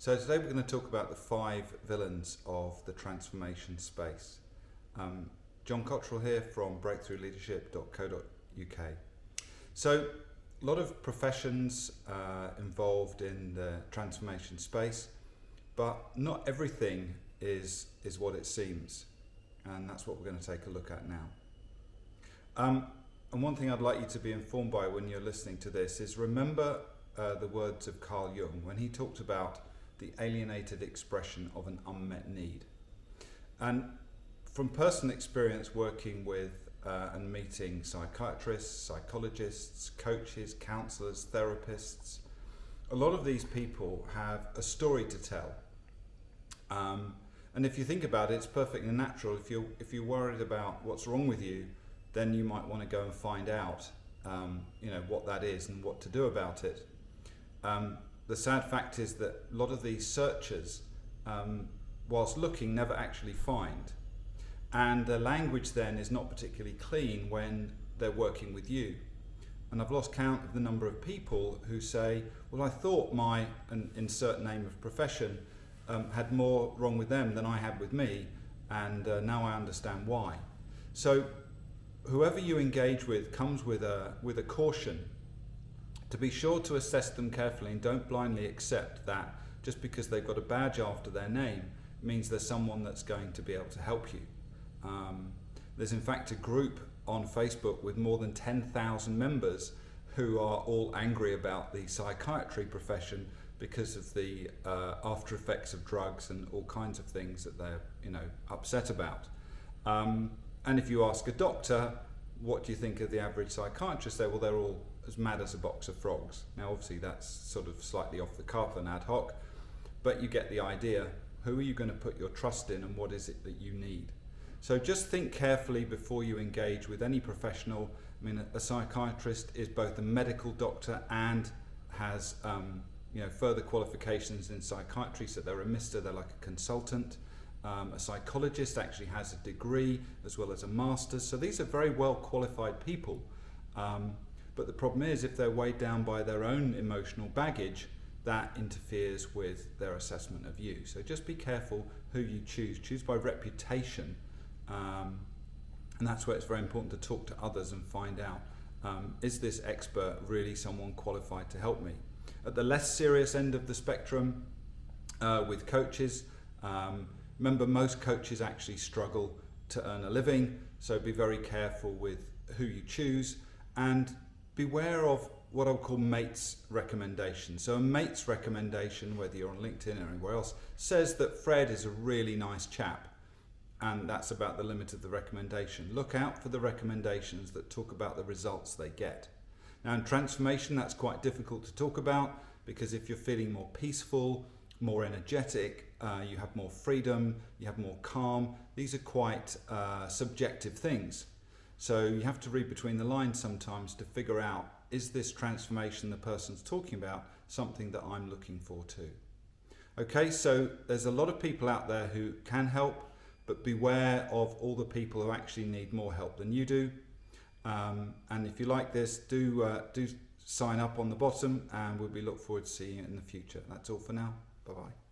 So today we're going to talk about the 5 villains of the transformation space. John Cottrell here from breakthroughleadership.co.uk. So a lot of professions involved in the transformation space, but not everything is what it seems, and that's what we're going to take a look at now. And one thing I'd like you to be informed by when you're listening to this is remember the words of Carl Jung when he talked about the alienated expression of an unmet need. And from personal experience working with and meeting psychiatrists, psychologists, coaches, counsellors, therapists, a lot of these people have a story to tell. And if you think about it, it's perfectly natural. If you're worried about what's wrong with you, then you might want to go and find out what that is and what to do about it. The sad fact is that a lot of these searchers, whilst looking, never actually find. And the language then is not particularly clean when they're working with you. And I've lost count of the number of people who say, well, I thought my, and insert name of profession, had more wrong with them than I had with me, and now I understand why. So whoever you engage with comes with a caution to be sure to assess them carefully, and don't blindly accept that just because they've got a badge after their name means there's someone that's going to be able to help you. There's in fact a group on Facebook with more than 10,000 members who are all angry about the psychiatry profession because of the after effects of drugs and all kinds of things that they're upset about. And if you ask a doctor, what do you think of the average psychiatrist? They're all as mad as a box of frogs. Now obviously that's sort of slightly off the cuff and ad hoc, but you get the idea. Who are you going to put your trust in, and what is it that you need? So just think carefully before you engage with any professional. I mean, a psychiatrist is both a medical doctor and has further qualifications in psychiatry, so they're a mister, they're like a consultant. A psychologist actually has a degree as well as a master's, so these are very well qualified people. But the problem is, if they're weighed down by their own emotional baggage, that interferes with their assessment of you. So just be careful who you choose. Choose by reputation, and that's where it's very important to talk to others and find out, is this expert really someone qualified to help me? At the less serious end of the spectrum, with coaches, remember most coaches actually struggle to earn a living, so be very careful with who you choose, and beware of what I'll call mate's recommendation. So a mate's recommendation, whether you're on LinkedIn or anywhere else, says that Fred is a really nice chap, and that's about the limit of the recommendation. Look out for the recommendations that talk about the results they get. Now in transformation, that's quite difficult to talk about, because if you're feeling more peaceful, more energetic, you have more freedom, you have more calm, these are quite subjective things. So you have to read between the lines sometimes to figure out, is this transformation the person's talking about something that I'm looking for too? Okay, so there's a lot of people out there who can help, but beware of all the people who actually need more help than you do. And if you like this, do sign up on the bottom, and we'll look forward to seeing you in the future. That's all for now. Bye-bye.